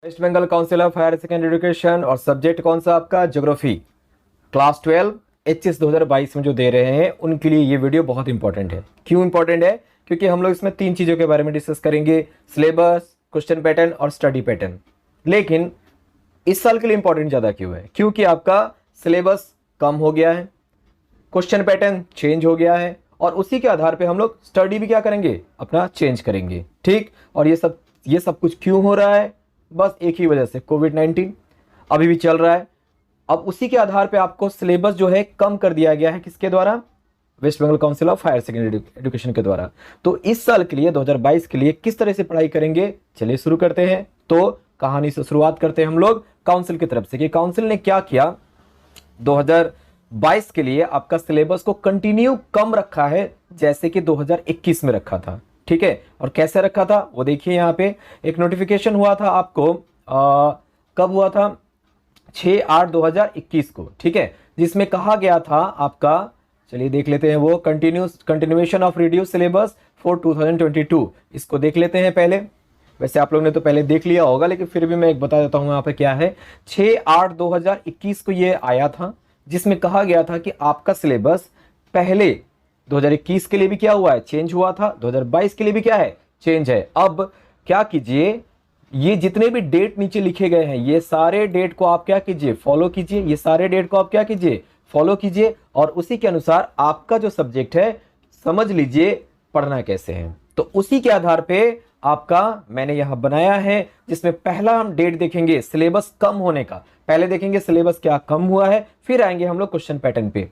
Waste Bengal Council of Higher Secondary Education और subject कौन सा आपका ज्योग्राफी क्लास 12 एचएस 2022 में जो दे रहे हैं उनके लिए ये वीडियो बहुत इंपॉर्टेंट है। क्यों इंपॉर्टेंट है? क्योंकि हम लोग इसमें तीन चीज़ों के बारे में डिस्कस करेंगे, सिलेबस, क्वेश्चन पैटर्न और स्टडी पैटर्न। लेकिन इस साल के लिए इंपॉर्टेंट ज़्यादा क्यों है? क्योंकि आपका सिलेबस कम हो गया है, क्वेश्चन पैटर्न चेंज हो गया है और उसी के आधार पे हम लोग स्टडी भी क्या करेंगे, अपना चेंज करेंगे। ठीक, और ये सब कुछ क्यों हो रहा है? बस एक ही वजह से, कोविड-19 अभी भी चल रहा है। अब उसी के आधार पे आपको सिलेबस जो है कम कर दिया गया है, किसके द्वारा? West Bengal Council of Higher Secondary Education के द्वारा। तो इस साल के लिए 2022 के लिए किस तरह से पढ़ाई करेंगे, चलिए शुरू करते हैं। तो कहानी से शुरुआत करते हैं हम लोग काउंसिल की तरफ से कि काउंसिल ने क्या किया। 2022 के लिए आपका सिलेबस को कंटिन्यू कम रखा है, जैसे कि 2021 में रखा था। ठीक है, और कैसे रखा था वो देखिए। यहाँ पे एक नोटिफिकेशन हुआ था आपको, कब हुआ था? 6/8/2021 को। ठीक है, जिसमें कहा गया था आपका, चलिए देख लेते हैं वो, continuation of reduce syllabus for 2022। इसको देख लेते हैं पहले। वैसे आप लोग ने तो पहले देख लिया होगा, लेकिन फिर भी मैं एक बता देता हूं यहाँ पे क्या है। 6/8/2021 को ये आया था, जिसमें कहा गया था कि आपका सिलेबस पहले 2021 के लिए भी क्या हुआ है, चेंज हुआ था, 2022 के लिए भी क्या है, चेंज है। अब क्या कीजिए, ये जितने भी डेट नीचे लिखे गए हैं, ये सारे डेट को आप क्या कीजिए, फॉलो कीजिए। ये सारे डेट को आप क्या कीजिए, फॉलो कीजिए, और उसी के अनुसार आपका जो सब्जेक्ट है समझ लीजिए पढ़ना कैसे है। तो उसी के आधार पे आपका मैंने यहां बनाया है, जिसमें पहला हम डेट देखेंगे सिलेबस कम होने का। पहले देखेंगे सिलेबस क्या कम हुआ है, फिर आएंगे हम लोग क्वेश्चन पैटर्न पे।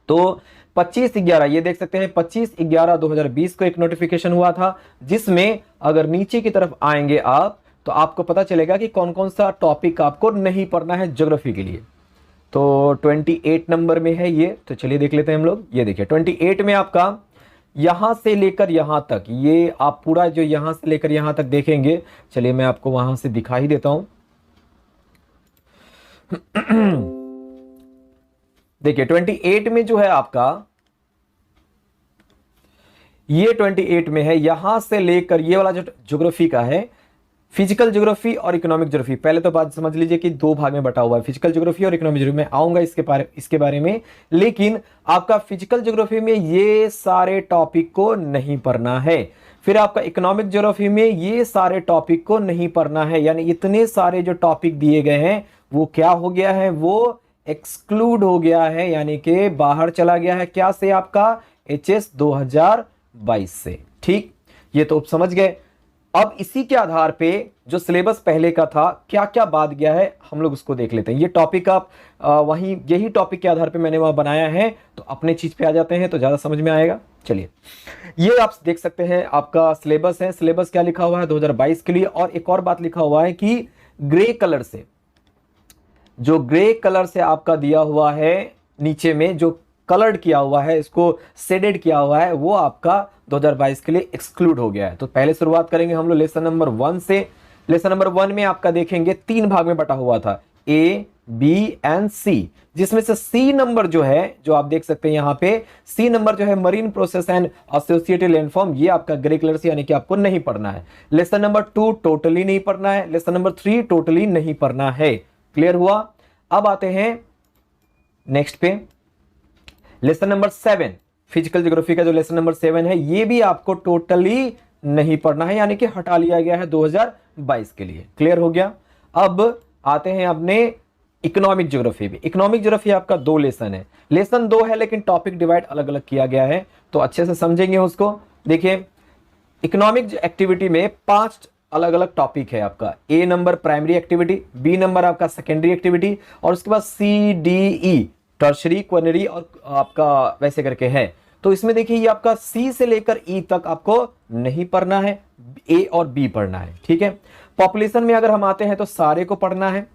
तो 25/11 ये देख सकते हैं, 25/11/2020 को एक नोटिफिकेशन हुआ था, जिसमें अगर नीचे की तरफ आएंगे आप तो आपको पता चलेगा कि कौन कौन सा टॉपिक आपको नहीं पढ़ना है ज्योग्राफी के लिए। तो 28 नंबर में है ये, तो चलिए देख लेते हैं हम लोग। ये देखिए 28 में आपका यहां से लेकर यहां तक, ये आप पूरा जो यहां से लेकर यहां तक देखेंगे, चलिए मैं आपको वहां से दिखा ही देता हूं। देखिए 28 में जो है आपका, ये 28 में है, यहां से लेकर ये वाला जो ज्योग्राफी का है, फिजिकल ज्योग्राफी और इकोनॉमिक ज्योग्राफी। पहले तो बात समझ लीजिए कि दो भाग में बटा हुआ है, फिजिकल ज्योग्राफी और इकोनॉमिक ज्योग्राफी। मैं आऊंगा इसके बारे में, लेकिन आपका फिजिकल ज्योग्राफी में ये सारे टॉपिक को नहीं पढ़ना है। फिर आपका इकोनॉमिक ज्योग्राफी में ये सारे टॉपिक को नहीं पढ़ना है, यानी इतने सारे जो टॉपिक दिए गए हैं वो क्या हो गया है, वो एक्सक्लूड हो गया है, यानी कि बाहर चला गया है। क्या से? आपका एचएस 2022 से। ठीक, ये तो समझ गए। अब इसी के आधार पे जो सिलेबस पहले का था, क्या क्या बात गया है, हम लोग उसको देख लेते हैं। ये टॉपिक आप वहीं यही टॉपिक के आधार पे मैंने वहां बनाया है, तो अपने चीज पे आ जाते हैं तो ज्यादा समझ में आएगा। चलिए, ये आप देख सकते हैं आपका सिलेबस है। सिलेबस क्या लिखा हुआ है 2022 के लिए, और एक और बात लिखा हुआ है कि ग्रे कलर से, जो ग्रे कलर से आपका दिया हुआ है नीचे में, जो कलर्ड किया हुआ है, इसको शेडेड किया हुआ है, वो आपका 2022 के लिए एक्सक्लूड हो गया है। तो पहले शुरुआत करेंगे हम लोग लेसन नंबर 1 से। लेसन नंबर 1 में आपका देखेंगे 3 भाग में बटा हुआ था, ए, बी एंड सी, जिसमें से सी नंबर जो है, जो आप देख सकते हैं यहां पे, सी नंबर जो है marine process and associated landform, ये आपका ग्रे कलर से, यानी कि आपको नहीं पढ़ना है। लेसन नंबर 2 टोटली नहीं पढ़ना है। लेसन नंबर 3 टोटली नहीं पढ़ना है। क्लियर हुआ? अब आते हैं नेक्स्ट पे, लेसन नंबर 7, फिजिकल ज्योग्राफी का जो लेसन नंबर 7 है, ये भी आपको टोटली नहीं पढ़ना है, यानी कि हटा लिया गया है 2022 के लिए। क्लियर हो गया? अब आते हैं अपने इकोनॉमिक ज्योग्राफी भी। इकोनॉमिक ज्योग्राफी आपका 2 लेसन है, लेसन 2 है, लेकिन टॉपिक डिवाइड अलग अलग किया गया है, तो अच्छे से समझेंगे उसको। देखिए, इकोनॉमिक एक्टिविटी में 5 अलग अलग टॉपिक है आपका। A number primary activity, B number आपका सेकेंडरी एक्टिविटी, और उसके बाद सी, डी, ई टर्शरी, क्वार्नरी और आपका वैसे करके है। तो इसमें देखिए ये आपका सी से लेकर ई तक आपको नहीं पढ़ना है, ए और बी पढ़ना है। ठीक है, पॉपुलेशन में अगर हम आते हैं तो सारे को पढ़ना है।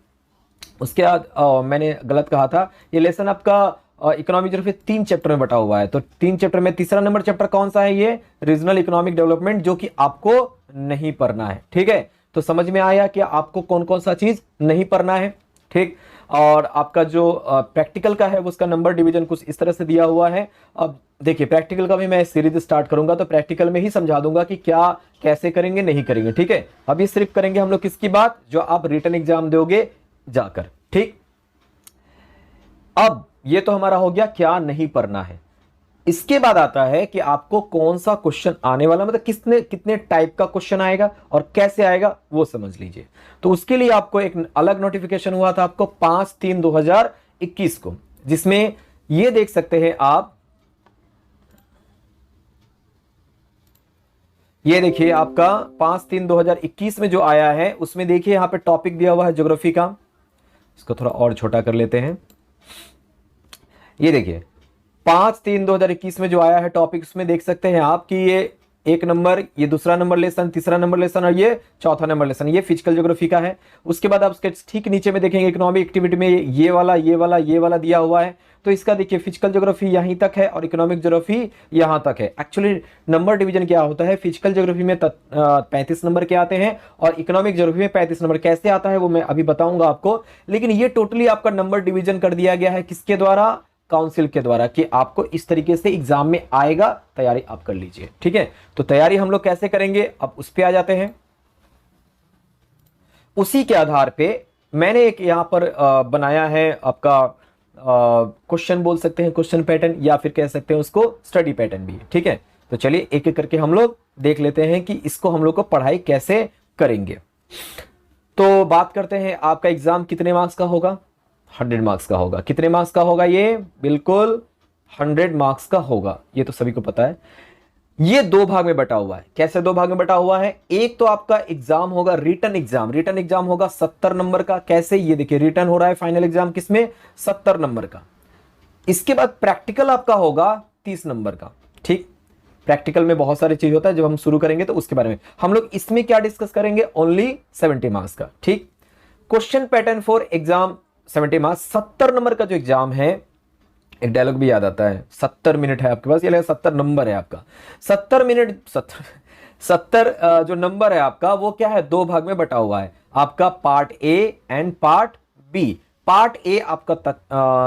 उसके बाद मैंने गलत कहा था, ये लेसन आपका इकोनॉमिक ज्योग्राफी 3 चैप्टर में बटा हुआ है। तो 3 चैप्टर में तीसरा नंबर चैप्टर कौन सा है? ये रीजनल इकोनॉमिक डेवलपमेंट, जो कि आपको नहीं पढ़ना है। ठीक है, तो समझ में आया कि आपको कौन कौन सा चीज नहीं पढ़ना है। ठीक, और आपका जो प्रैक्टिकल का है उसका नंबर डिवीजन कुछ इस तरह से दिया हुआ है। अब देखिए प्रैक्टिकल का भी मैं सीरीज स्टार्ट करूंगा तो प्रैक्टिकल में ही समझा दूंगा कि क्या कैसे करेंगे नहीं करेंगे, ठीक है। अभी सिर्फ करेंगे हम लोग किसकी बात, जो आप रिटन एग्जाम दोगे जाकर, ठीक। अब ये तो हमारा हो गया क्या नहीं पढ़ना है। इसके बाद आता है कि आपको कौन सा क्वेश्चन आने वाला, मतलब कितने कितने टाइप का क्वेश्चन आएगा और कैसे आएगा वो समझ लीजिए। तो उसके लिए आपको एक अलग नोटिफिकेशन हुआ था आपको 5/3/2021 को, जिसमें ये देख सकते हैं आप, ये देखिए आपका 5/3/2021 में जो आया है उसमें देखिए यहां पे टॉपिक दिया हुआ है ज्योग्राफी का। इसको थोड़ा और छोटा कर लेते हैं। ये देखिए 5/3/2021 में जो आया है टॉपिक, उसमें देख सकते हैं आप कि ये 1 नंबर, ये 2रा नंबर लेसन, 3रा नंबर लेसन और ये 4था नंबर लेसन, ये फिजिकल ज्योग्राफी का है। उसके बाद आप उसके ठीक नीचे में देखेंगे इकोनॉमिक एक्टिविटी में ये वाला ये वाला ये वाला दिया हुआ है। तो इसका देखिए फिजिकल ज्योग्राफी यहीं तक है और इकोनॉमिक ज्योग्राफी यहां तक है। एक्चुअली नंबर डिवीजन क्या होता है, फिजिकल ज्योग्राफी में 35 नंबर के आते हैं और इकोनॉमिक ज्योग्राफी में 35 नंबर। कैसे आता है वो मैं अभी बताऊंगा आपको, लेकिन ये टोटली आपका नंबर डिवीजन कर दिया गया है किसके द्वारा, काउंसिल के द्वारा, कि आपको इस तरीके से एग्जाम में आएगा, तैयारी आप कर लीजिए, ठीक है। तो तैयारी हम लोग कैसे करेंगे, अब उस पे आ जाते हैं। उसी के आधार पे मैंने एक यहां पर बनाया है आपका क्वेश्चन बोल सकते हैं, क्वेश्चन पैटर्न, या फिर कह सकते हैं उसको स्टडी पैटर्न भी, ठीक है। तो चलिए एक एक करके हम लोग देख लेते हैं कि इसको हम लोग को पढ़ाई कैसे करेंगे। तो बात करते हैं आपका एग्जाम कितने मार्क्स का होगा, 100 मार्क्स का होगा। कितने मार्क्स का होगा, ये बिल्कुल 100 मार्क्स का होगा, ये तो सभी को पता है। ये 2 भाग में बटा हुआ है। कैसे 2 भाग में बटा हुआ है, एक तो आपका एग्जाम होगा रिटन एग्जाम, रिटन एग्जाम होगा 70 नंबर का। कैसे, ये देखिए रिटन हो रहा है फाइनल एग्जाम किसमें, 70 नंबर का। इसके बाद प्रैक्टिकल आपका होगा 30 नंबर का, ठीक। प्रैक्टिकल में बहुत सारी चीज होता है, जब हम शुरू करेंगे तो उसके बारे में हम लोग इसमें क्या डिस्कस करेंगे, ओनली 70 मार्क्स का, ठीक। Question pattern for exam 70 marks. 70 number का जो एग्जाम है, एक डायलॉग भी याद आता है, 70 मिनट है आपके पास, ये 70 नंबर है आपका। 70 मिनट 70 जो नंबर है आपका वो क्या है, 2 भाग में बटा हुआ है आपका, part A and part B. Part A आपका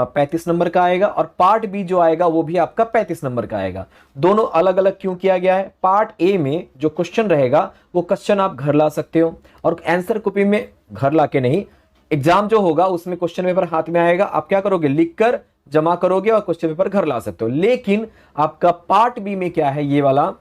35 नंबर का आएगा और पार्ट बी जो आएगा वो भी आपका 35 नंबर का आएगा। दोनों अलग अलग क्यों किया गया है, पार्ट ए में जो क्वेश्चन रहेगा वो क्वेश्चन आप घर ला सकते हो, और आंसर कॉपी में घर ला के नहीं, एग्जाम जो होगा उसमें क्वेश्चन पेपर हाथ में आएगा, आप क्या करोगे, लिखकर जमा करोगे और क्वेश्चन पेपर घर ला सकते हो। लेकिन आपका पार्ट बी में क्या है, ये वाला,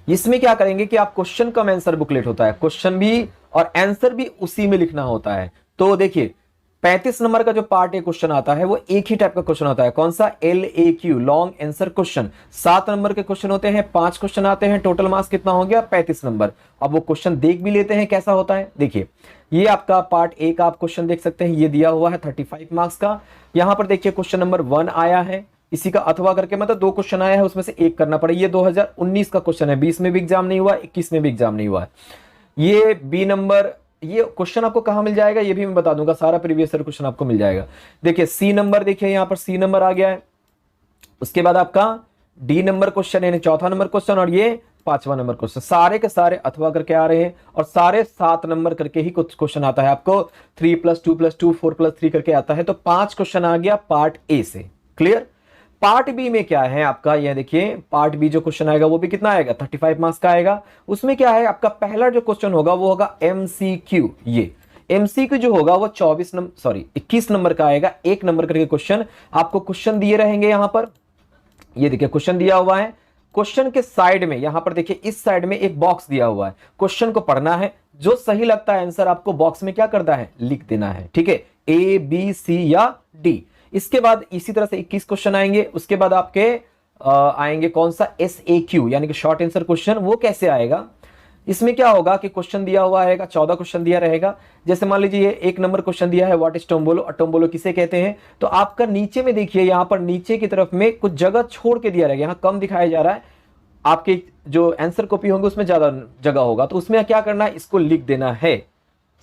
इसमें क्या करेंगे कि आप क्वेश्चन कम आंसर बुकलेट होता है, क्वेश्चन भी और आंसर भी उसी में लिखना होता है। तो देखिए 35 नंबर का जो पार्ट ए क्वेश्चन आता है वो एक ही टाइप का क्वेश्चन होता है, कौन सा, LAQ, long answer question. 7 number के क्वेश्चन होते हैं, 5 क्वेश्चन आते हैं, टोटल मार्क्स कितना हो गया, 35 नंबर। अब वो क्वेश्चन देख भी लेते हैं कैसा होता है। देखिए ये आपका पार्ट ए का आप क्वेश्चन देख सकते हैं, ये दिया हुआ है 35 मार्क्स का। यहां पर देखिए क्वेश्चन नंबर 1 आया है, इसी का अथवा करके मतलब 2 क्वेश्चन आया है, उसमें से एक करना पड़ेगा। ये 2019 का क्वेश्चन है, 20 में भी एग्जाम नहीं हुआ, 21 में भी एग्जाम नहीं हुआ है। ये बी नंबर, ये क्वेश्चन आपको कहां मिल जाएगा ये भी मैं बता दूंगा, सारा प्रीवियस ईयर क्वेश्चन आपको मिल जाएगा। देखिए सी नंबर, देखिए यहां पर सी नंबर आ गया है। उसके बाद आपका डी नंबर क्वेश्चन यानी 4था नंबर क्वेश्चन, और ये 5वां नंबर क्वेश्चन, सारे के सारे अथवा करके आ रहे हैं, और सारे 7 नंबर करके ही कुछ क्वेश्चन आता है आपको, 3+2+2 4+3 करके आता है। तो 5 क्वेश्चन आ गया पार्ट ए से, क्लियर। पार्ट बी में क्या है आपका, ये देखिए पार्ट बी जो क्वेश्चन आएगा वो भी कितना आएगा, 35 मार्क्स का आएगा। उसमें क्या है आपका, पहला जो क्वेश्चन होगा वो होगा MCQ। ये MCQ जो होगा वो 21 नंबर का आएगा, 1 नंबर करके क्वेश्चन। आपको क्वेश्चन दिए रहेंगे यहां पर, ये देखिए क्वेश्चन दिया हुआ है। क्वेश्चन के साइड में यहां पर देखिए इस साइड में एक बॉक्स दिया हुआ है, क्वेश्चन को पढ़ना है, जो सही लगता है आंसर आपको बॉक्स में क्या करना है, लिख देना है, ठीक है, A B C या D। इसके बाद इसी तरह से 21 क्वेश्चन आएंगे। उसके बाद आपके आएंगे कौन सा, SAQ यानी कि शॉर्ट आंसर क्वेश्चन। वो कैसे आएगा, इसमें क्या होगा कि क्वेश्चन दिया हुआ रहेगा, 14 क्वेश्चन दिया रहेगा। जैसे मान लीजिए 1 नंबर क्वेश्चन दिया है, व्हाट इज टोम्बोलो, टोम्बोलो किसे कहते हैं। तो आपका नीचे में देखिए यहां पर नीचे की तरफ में कुछ जगह छोड़ के दिया रहेगा, यहां कम दिखाया जा रहा है, आपके जो आंसर कॉपी होंगे उसमें ज्यादा जगह होगा, तो उसमें क्या करना है, इसको लिख देना है।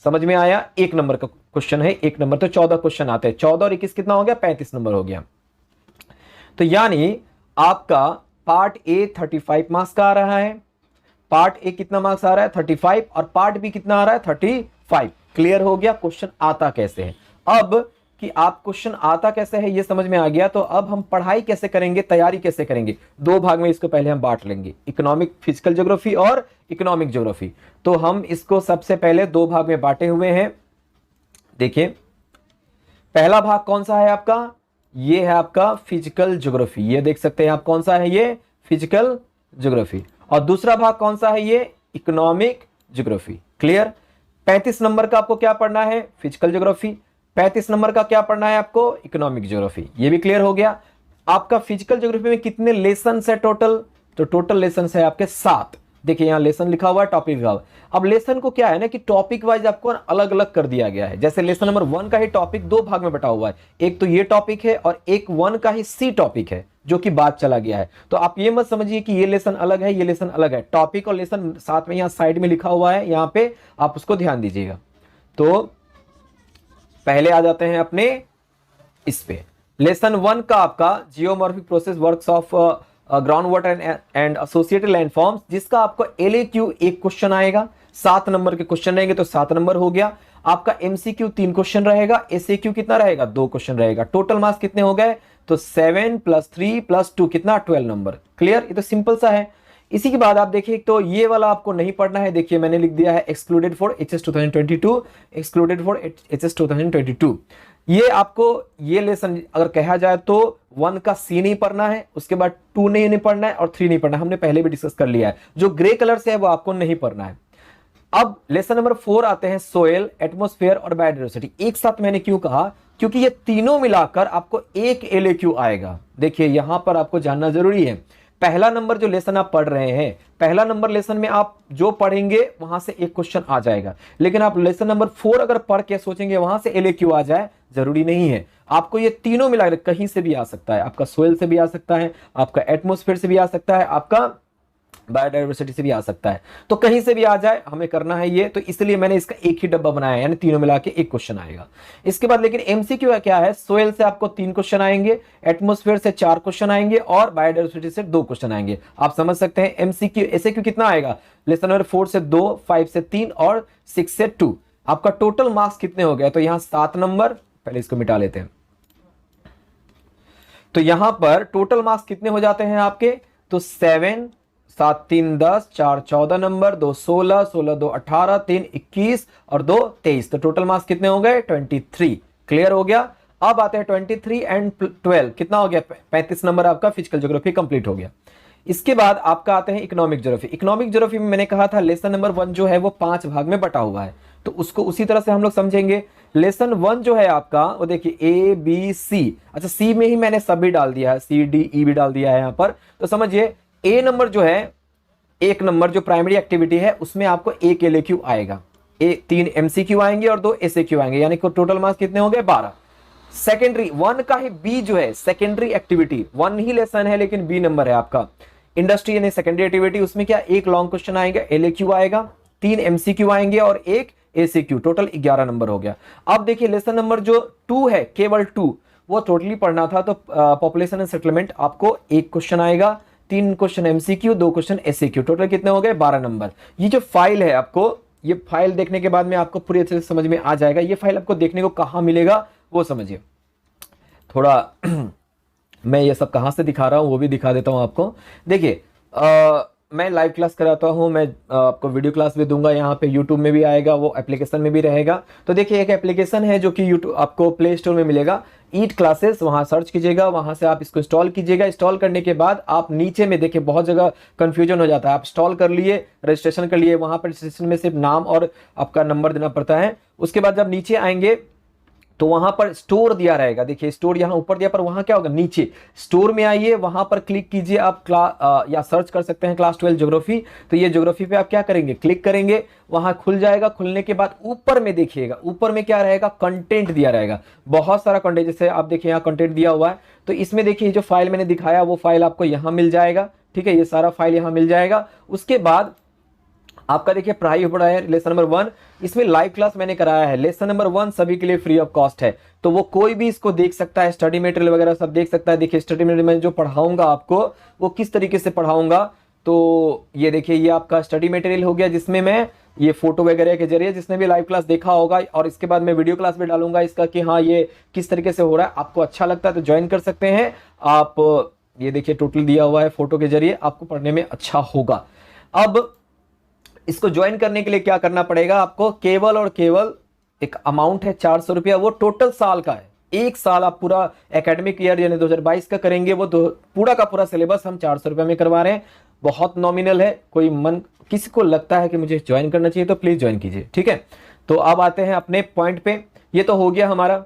समझ में आया, 1 नंबर का क्वेश्चन है, 1 नंबर, तो 14 क्वेश्चन आते हैं, 14 और 21 कितना हो गया, 35 नंबर हो गया। तो यानी आपका पार्ट ए 35 मार्क्स का आ रहा है, पार्ट ए कितना मार्क्स आ रहा है, 35, और पार्ट बी कितना आ रहा है, 35। क्लियर हो गया, क्वेश्चन आता कैसे है। अब कि आप क्वेश्चन आता कैसे है ये समझ में आ गया, तो अब हम पढ़ाई कैसे करेंगे, तैयारी कैसे करेंगे, दो भाग में इसको पहले हम बांट लेंगे, इकोनॉमिक फिजिकल ज्योग्राफी और इकोनॉमिक ज्योग्राफी। तो हम इसको सबसे पहले दो भाग में बांटे हुए हैं। देखिए पहला भाग कौन सा है आपका, ये है आपका फिजिकल ज्योग्राफी, ये देख सकते हैं आप कौन सा है, ये फिजिकल ज्योग्राफी। और दूसरा भाग कौन सा है, ये इकोनॉमिक ज्योग्राफी। क्लियर। 35 नंबर का आपको क्या पढ़ना है, फिजिकल ज्योग्राफी। 35 नंबर का क्या पढ़ना है आपको, इकोनॉमिक ज्योग्राफी। ये भी क्लियर हो गया। आपका फिजिकल ज्योग्राफी में कितने लेसन है टोटल, तो टोटल लेसन है आपके 7। देखिए यहां लेसन लिखा हुआ है, टॉपिक लिखा हुआ है। अब लेसन को क्या है ना कि टॉपिक वाइज आपको अलग अलग कर दिया गया है। जैसे लेसन नंबर 1 का ही टॉपिक दो भाग में बटा हुआ है, एक तो ये टॉपिक है और एक 1 का ही सी टॉपिक है जो कि बाद चला गया है। तो आप ये मत समझिए कि ये लेसन अलग है, ये लेसन अलग है। टॉपिक और लेसन साथ में यहां साइड में लिखा हुआ है, यहां पे आप उसको ध्यान दीजिएगा। तो पहले आ जाते हैं अपने इस पे। लेसन 1 का आपका geomorphic process works of ground water and associated landforms, जिसका आपको एलएक्यू एक क्वेश्चन आएगा, 7 नंबर के क्वेश्चन रहेंगे तो 7 नंबर हो गया। आपका एमसीक्यू 3 क्वेश्चन रहेगा, एसएक्यू कितना रहेगा, 2 क्वेश्चन रहेगा। टोटल मार्क्स कितने हो गए, तो 7 + 3 + 2 कितना, 12 नंबर। क्लियर, ये तो सिंपल सा है। इसी के बाद आप देखिए तो ये वाला आपको नहीं पढ़ना है। देखिए मैंने लिख दिया है excluded for HS 2022, excluded for HS 2022। ये आपको ये लेसन अगर कहा जाए तो 1 का सी नहीं पढ़ना है, उसके बाद 2 नहीं पढ़ना है और 3 नहीं पढ़ना है, हमने पहले भी डिस्कस कर लिया है। जो ग्रे कलर से है वो आपको नहीं पढ़ना है। अब लेसन नंबर 4 आते हैं सोयल, एटमॉस्फेयर और बायोडाइवर्सिटी। एक साथ मैंने क्यों कहा, क्योंकि ये तीनों मिलाकर आपको एक एलएक्यू आएगा। देखिए यहां पर आपको जानना जरूरी है, पहला नंबर जो लेसन आप पढ़ रहे हैं, पहला नंबर लेसन में आप जो पढ़ेंगे वहां से एक क्वेश्चन आ जाएगा। लेकिन आप लेसन नंबर 4 अगर पढ़ के सोचेंगे वहां से एलएक्यू आ जाए, जरूरी नहीं है। आपको ये तीनों मिलाकर कहीं से भी आ सकता है, आपका सोयल से भी आ सकता है, आपका एटमॉस्फेयर से भी आ सकता है, आपका बायोडाइवर्सिटी से भी आ सकता है। तो कहीं से भी आ जाए, हमें करना है ये, तो इसलिए मैंने इसका एक ही डब्बा बनाया है, यानी तीनों मिला के एक क्वेश्चन आएगा। इसके बाद लेकिन एमसीक्यू क्या है, सोयल से आपको 3 क्वेश्चन आएंगे, एटमॉस्फेयर से 4 क्वेश्चन आएंगे और बायोडाइवर्सिटी से 2 क्वेश्चन आएंगे। आप समझ सकते हैं एमसीक्यू एसएक्यू कितना आएगा, लेसन नंबर 4 से 2, 5 से 3 और 6 से 2। आपका टोटल मार्क्स कितने हो गए, तो यहां 7 नंबर, पहले इसको मिटा लेते हैं। तो यहां पर टोटल मार्क्स कितने हो जाते हैं आपके, तो 7, 7 3 10, 4 14 नंबर, 2 16, 16 2 18, 3 21 और 2 23। तो टोटल मार्क्स कितने हो गए, 23। क्लियर हो गया। अब आते हैं 23 एंड 12 कितना हो गया, 35 नंबर आपका फिजिकल ज्योग्राफी कंप्लीट हो गया। इसके बाद आपका आते हैं इकोनॉमिक ज्योग्राफी। इकोनॉमिक ज्योग्राफी में मैंने कहा था लेसन नंबर 1 जो है वो 5 भाग में बटा हुआ है, तो उसको उसी तरह से हम लोग समझेंगे। लेसन 1 जो है आपका वो देखिए ए बी सी, अच्छा सी में ही मैंने सभी डाल दिया है, सी डी ई भी डाल दिया है यहां पर। तो समझिए ए नंबर जो है, 1 नंबर जो प्राइमरी एक्टिविटी है उसमें आपको एक एलएक्यू आएगा, 3 एमसीक्यू आएंगे और 2 एसएक्यू आएंगे, यानी कि टोटल मार्क्स कितने हो गए, 12। सेकेंडरी 1 का ही बी जो है सेकेंडरी एक्टिविटी, 1 ही लेसन है लेकिन बी नंबर है आपका इंडस्ट्री यानी सेकेंडरी एक्टिविटी, उसमें क्या एक लॉन्ग क्वेश्चन आएगा, एलएक्यू आएगा, 3 एमसीक्यू आएंगे और 1 एसीक्यू, टोटल 11 नंबर हो गया। अब देखिए लेसन नंबर जो 2 है, केवल 2 वो टोटली पढ़ना था, तो पॉपुलेशन एंड सेटलमेंट आपको 1 क्वेश्चन आएगा, 3 question MCQ, 2 question SCQ, total कितने हो गए, 12 नंबर। ये जो फाइल है आपको, ये फाइल देखने के बाद में आपको पूरी अच्छे से समझ में आ जाएगा। ये फाइल आपको देखने को कहां मिलेगा वो समझिए थोड़ा मैं ये सब कहां से दिखा रहा हूं वो भी दिखा देता हूं आपको। देखिए मैं लाइव क्लास कराता हूं, मैं आपको वीडियो क्लास भी दूंगा, यहाँ पे यूट्यूब में भी आएगा, वो एप्लीकेशन में भी रहेगा। तो देखिए एक एप्लीकेशन है जो कि यूट्यूब आपको प्ले स्टोर में मिलेगा, ईट क्लासेस, वहां सर्च कीजिएगा, वहां से आप इसको इंस्टॉल कीजिएगा। इंस्टॉल करने के बाद आप नीचे में देखिए बहुत जगह कंफ्यूजन हो जाता है, आप इंस्टॉल कर लिए, रजिस्ट्रेशन कर लिए, वहां पर रजिस्ट्रेशन में सिर्फ नाम और आपका नंबर देना पड़ता है। उसके बाद जब नीचे आएंगे तो वहां पर स्टोर दिया रहेगा, देखिए स्टोर यहां ऊपर दिया, पर वहां क्या होगा, नीचे स्टोर में आइए, वहां पर क्लिक कीजिए आप या सर्च कर सकते हैं क्लास 12 ज्योग्राफी। तो ये ज्योग्राफी पे आप क्या करेंगे, क्लिक करेंगे, वहां खुल जाएगा। खुलने के बाद ऊपर में देखिएगा, ऊपर में क्या रहेगा, कंटेंट दिया रहेगा, बहुत सारा कंटेंट, जैसे आप देखिए यहाँ कंटेंट दिया हुआ है। तो इसमें देखिए जो फाइल मैंने दिखाया वो फाइल आपको यहां मिल जाएगा, ठीक है, ये सारा फाइल यहां मिल जाएगा। उसके बाद आपका देखिए पढ़ाई हो रहा है लेसन नंबर 1, इसमें लाइव क्लास मैंने कराया है। लेसन नंबर 1 सभी के लिए फ्री ऑफ कॉस्ट है, तो वो कोई भी इसको देख सकता है, स्टडी मटेरियल वगैरह सब देख सकता है। देखिए स्टडी मटेरियल में जो पढ़ाऊंगा आपको वो किस तरीके से पढ़ाऊंगा, तो ये देखिए ये आपका स्टडी मटेरियल हो गया, जिसमें मैं ये फोटो वगैरह के जरिए, जिसने भी लाइव क्लास देखा होगा, और इसके बाद मैं वीडियो क्लास भी डालूंगा इसका कि हाँ ये किस तरीके से हो रहा है। आपको अच्छा लगता है तो ज्वाइन कर सकते हैं आप। ये देखिए टोटल दिया हुआ है फोटो के जरिए, आपको पढ़ने में अच्छा होगा। अब इसको ज्वाइन करने के लिए क्या करना पड़ेगा आपको, केवल और केवल एक अमाउंट है 400 रुपया, वो टोटल साल का है। एक साल आप पूरा एकेडमिक ईयर यानी 2022 का करेंगे, वो पूरा का पूरा सिलेबस हम 400 रुपये में करवा रहे हैं। बहुत नॉमिनल है। कोई मन किसी को लगता है कि मुझे ज्वाइन करना चाहिए तो प्लीज ज्वाइन कीजिए, ठीक है। तो अब आते हैं अपने पॉइंट पे। ये तो हो गया हमारा,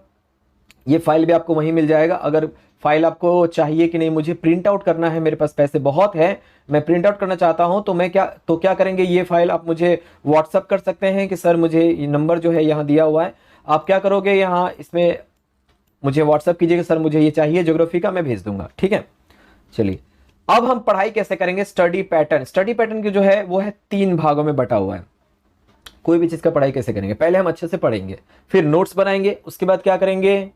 ये फाइल भी आपको वहीं मिल जाएगा। अगर फाइल आपको चाहिए कि नहीं मुझे प्रिंट आउट करना है, मेरे पास पैसे बहुत है, मैं प्रिंट आउट करना चाहता हूं, तो मैं क्या करेंगे, ये फाइल आप मुझे व्हाट्सअप कर सकते हैं कि सर मुझे ये नंबर जो है यहाँ दिया हुआ है। आप क्या करोगे, यहाँ इसमें मुझे व्हाट्सअप कीजिएगा सर मुझे ये चाहिए ज्योग्राफी का, मैं भेज दूंगा, ठीक है। चलिए अब हम पढ़ाई कैसे करेंगे। स्टडी पैटर्न की जो है वो है 3 भागों में बटा हुआ है। कोई भी चीज का पढ़ाई कैसे करेंगे, पहले हम अच्छे से पढ़ेंगे, फिर नोट्स बनाएंगे, उसके बाद क्या करेंगे,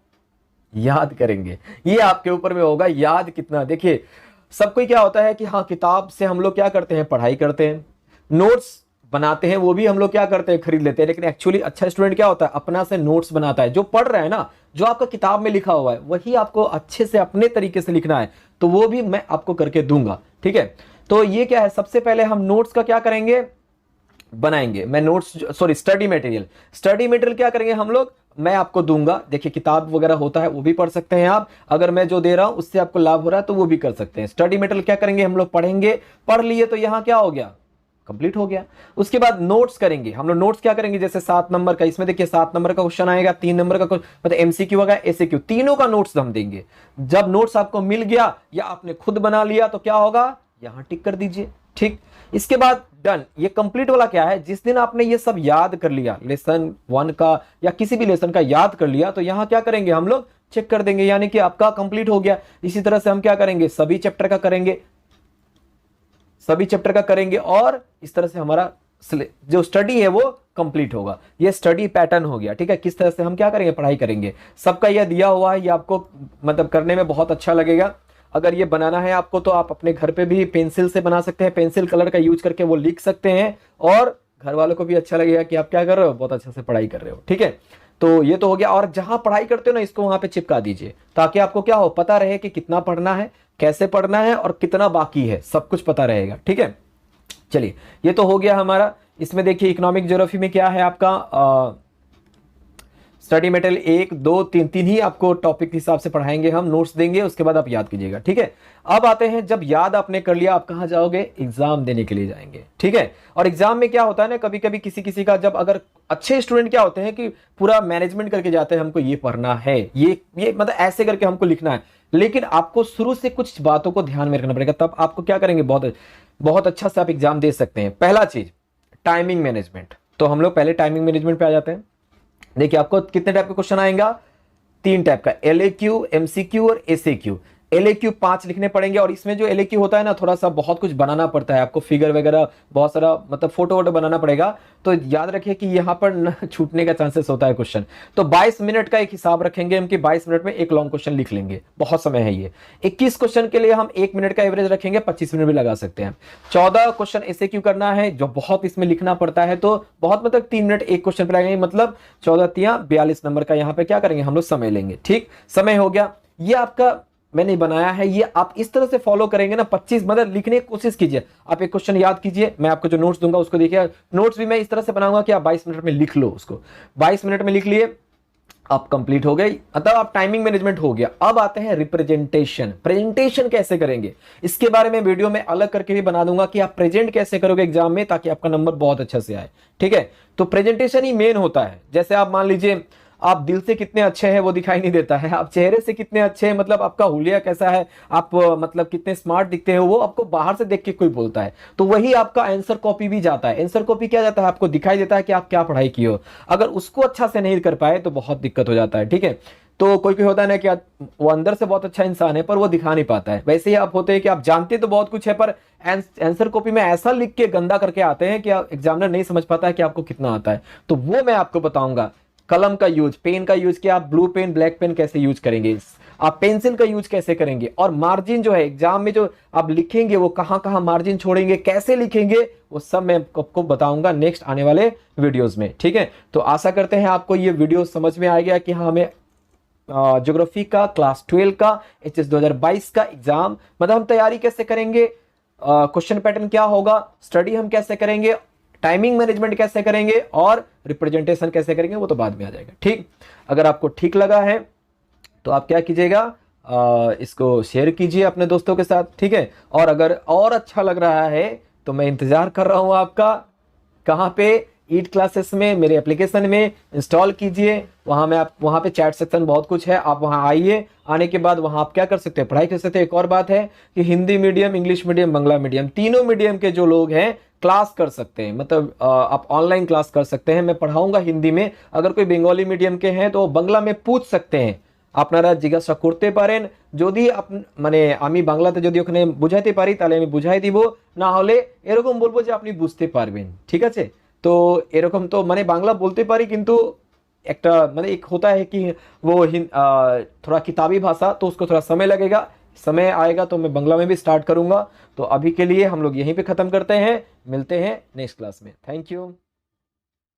याद करेंगे। ये आपके ऊपर में होगा याद कितना। देखिए सबको क्या होता है कि हाँ किताब से हम लोग क्या करते हैं, पढ़ाई करते हैं, नोट्स बनाते हैं, वो भी हम लोग क्या करते हैं, खरीद लेते हैं। लेकिन एक्चुअली अच्छा स्टूडेंट क्या होता है, अपना से नोट्स बनाता है। जो पढ़ रहा है ना, जो आपका किताब में लिखा हुआ है वही आपको अच्छे से अपने तरीके से लिखना है, तो वो भी मैं आपको करके दूंगा, ठीक है। तो ये क्या है, सबसे पहले हम नोट्स का क्या करेंगे, बनाएंगे। मैं नोट्स सॉरी स्टडी मटेरियल क्या करेंगे हम लोग, मैं आपको दूंगा। देखिए किताब वगैरह होता है वो भी पढ़ सकते हैं आप, अगर मैं जो दे रहा हूं उससे आपको लाभ हो रहा है तो वो भी कर सकते हैं। स्टडी मटेरियल क्या करेंगे हम लोग, पढ़ेंगे, पढ़ लिए तो यहां क्या हो गया, कंप्लीट हो गया। उसके बाद नोट्स करेंगे हम लोग। नोट्स क्या करेंगे, जैसे 7 नंबर का, इसमें देखिए 7 नंबर का क्वेश्चन आएगा, 3 नंबर का मतलब एमसीक्यू होगा, एसएक्यू, तीनों का नोट्स हम देंगे। जब नोट्स आपको मिल गया या आपने खुद बना लिया तो क्या होगा, यहां टिक कर दीजिए, ठीक। इसके बाद डन। ये कंप्लीट वाला क्या है, जिस दिन आपने ये सब याद कर लिया, लेसन 1 का या किसी भी लेसन का याद कर लिया, तो यहां क्या करेंगे हम लोग, चेक कर देंगे, यानी कि आपका कंप्लीट हो गया। इसी तरह से हम क्या करेंगे, सभी चैप्टर का करेंगे, और इस तरह से हमारा जो स्टडी है वो कंप्लीट होगा। ये स्टडी पैटर्न हो गया, ठीक है। किस तरह से हम क्या करेंगे, पढ़ाई करेंगे, सबका यह दिया हुआ है। ये आपको मतलब करने में बहुत अच्छा लगेगा। अगर ये बनाना है आपको तो आप अपने घर पे भी पेंसिल से बना सकते हैं, पेंसिल कलर का यूज करके वो लिख सकते हैं, और घर वालों को भी अच्छा लगेगा कि आप क्या कर रहे हो, बहुत अच्छे से पढ़ाई कर रहे हो, ठीक है। तो ये तो हो गया। और जहां पढ़ाई करते हो ना, इसको वहां पे चिपका दीजिए, ताकि आपको क्या हो, पता रहे कि कितना पढ़ना है, कैसे पढ़ना है, और कितना बाकी है, सब कुछ पता रहेगा, ठीक है। चलिए ये तो हो गया हमारा। इसमें देखिए इकोनॉमिक ज्योग्राफी में क्या है आपका, स्टडी मटेरियल 1 2 3 ही आपको टॉपिक के हिसाब से पढ़ाएंगे हम, नोट्स देंगे, उसके बाद आप याद कीजिएगा, ठीक है। अब आते हैं, जब याद आपने कर लिया, आप कहां जाओगे, एग्जाम देने के लिए जाएंगे, ठीक है। और एग्जाम में क्या होता है ना, कभी कभी किसी का, जब अगर अच्छे स्टूडेंट क्या होते हैं कि पूरा मैनेजमेंट करके जाते हैं, हमको ये पढ़ना है, ये मतलब ऐसे करके हमको लिखना है, लेकिन आपको शुरू से कुछ बातों को ध्यान में रखना पड़ेगा, तब आपको क्या करेंगे, बहुत अच्छा से आप एग्जाम दे सकते हैं। पहला चीज टाइमिंग मैनेजमेंट। तो हम लोग पहले टाइमिंग मैनेजमेंट पे आ जाते हैं। देखिए आपको कितने टाइप का क्वेश्चन आएगा, 3 टाइप का, एलएक्यू, एमसीक्यू और एसएक्यू। एलएक्यू 5 लिखने पड़ेंगे, और इसमें जो एलएक्यू होता है ना, थोड़ा सा बहुत कुछ बनाना पड़ता है आपको, फिगर वगैरह बहुत सारा, मतलब फोटो वोटो बनाना पड़ेगा। तो याद रखिए कि यहाँ पर न छूटने का चांसेस होता है क्वेश्चन। तो 22 मिनट का एक हिसाब रखेंगे हम कि 22 मिनट में एक लॉन्ग क्वेश्चन लिख लेंगे, बहुत समय है ये। 21 क्वेश्चन के लिए हम 1 मिनट का एवरेज रखेंगे, 25 मिनट भी लगा सकते हैं। 14 क्वेश्चन एसएक्यू करना है, जो बहुत इसमें लिखना पड़ता है, तो बहुत मतलब 3 मिनट एक क्वेश्चन पर लगेंगे, मतलब 14 तिया 42 नंबर का यहाँ पे क्या करेंगे हम लोग, समय लेंगे, ठीक। समय हो गया। ये आपका मैंने बनाया है, ये आप इस तरह से फॉलो करेंगे ना, 25 मतलब लिखने की कोशिश कीजिए। आप एक क्वेश्चन याद कीजिए, मैं आपको जो नोट्स दूंगा उसको देखिए। नोट्स भी मैं इस तरह से बनाऊंगा कि आप 22 मिनट में लिख लो उसको। 22 मिनट में लिख लिए, आप कंप्लीट हो गई, मतलब आप टाइमिंग मैनेजमेंट हो गया। अब आते हैं रिप्रेजेंटेशन। प्रेजेंटेशन कैसे करेंगे, इसके बारे में वीडियो में अलग करके भी बना दूंगा कि आप प्रेजेंट कैसे करोगे एग्जाम में, ताकि आपका नंबर बहुत अच्छा से आए, ठीक है। तो प्रेजेंटेशन ही मेन होता है। जैसे आप मान लीजिए, आप दिल से कितने अच्छे हैं वो दिखाई नहीं देता है, आप चेहरे से कितने अच्छे हैं, मतलब आपका हुलिया कैसा है, आप मतलब कितने स्मार्ट दिखते हैं, वो आपको बाहर से देख के कोई बोलता है। तो वही आपका आंसर कॉपी भी जाता है। आंसर कॉपी क्या जाता है, आपको दिखाई देता है कि आप क्या पढ़ाई किए हो। अगर उसको अच्छा से नहीं कर पाए तो बहुत दिक्कत हो जाता है, ठीक है। तो कोई कोई होता है ना कि वो अंदर से बहुत अच्छा इंसान है पर वो दिखा नहीं पाता है। वैसे ही आप होते हैं कि आप जानते तो बहुत कुछ है, पर आंसर कॉपी में ऐसा लिख के गंदा करके आते हैं कि एग्जामिनर नहीं समझ पाता है कि आपको कितना आता है। तो वो मैं आपको बताऊंगा कलम का यूज, पेन का यूज किया, आप ब्लू पेन ब्लैक पेन कैसे यूज करेंगे, आप पेंसिल का यूज कैसे करेंगे, और मार्जिन जो है एग्जाम में जो आप लिखेंगे वो कहां कहां मार्जिन छोड़ेंगे, कैसे लिखेंगे, वो सब मैं आपको बताऊंगा नेक्स्ट आने वाले वीडियोस में। ठीक है, तो आशा करते हैं आपको ये वीडियो समझ में आ गया कि हाँ हमें ज्योग्राफी का क्लास 12 का एचएस 2022 का एग्जाम मतलब हम तैयारी कैसे करेंगे, क्वेश्चन पैटर्न क्या होगा, स्टडी हम कैसे करेंगे, टाइमिंग मैनेजमेंट कैसे करेंगे और रिप्रेजेंटेशन कैसे करेंगे, वो तो बाद में आ जाएगा। ठीक, अगर आपको ठीक लगा है तो आप क्या कीजिएगा, इसको शेयर कीजिए अपने दोस्तों के साथ। ठीक है, और अगर और अच्छा लग रहा है तो मैं इंतजार कर रहा हूं आपका, कहाँ पे, ईट क्लासेस में, मेरे एप्लीकेशन में इंस्टॉल कीजिए, वहां पे चैट सेक्शन बहुत कुछ है, आप वहां आइए, आने के बाद वहां आप क्या कर सकते हैं, पढ़ाई कर सकते हैं। एक और बात है कि Hindi medium, English medium, Bangla medium, तीनों मीडियम के जो लोग हैं क्लास कर सकते हैं, मतलब आप ऑनलाइन क्लास कर सकते हैं। मैं पढ़ाऊंगा हिंदी में, अगर कोई बंगाली मीडियम के हैं तो बांग्ला में पूछ सकते हैं, আপনারা জিজ্ঞাসা করতে পারেন, যদি মানে আমি বাংলাতে যদি ওখানে বুঝাইতে পারি তাহলে আমি বুঝাই দিব, না হলে এরকম বলবো যে আপনি বুঝতে পারবেন। ঠিক আছে, तो এরকম তো মানে বাংলা বলতে পারি কিন্তু একটা মানে एक होता है कि वो थोड़ा किताबी भाषा, तो उसको थोड़ा समय लगेगा, समय आएगा तो मैं बांग्ला में भी स्टार्ट करूंगा। तो अभी के लिए हम लोग यहीं पे ख़त्म करते हैं, मिलते हैं नेक्स्ट क्लास में। Thank you.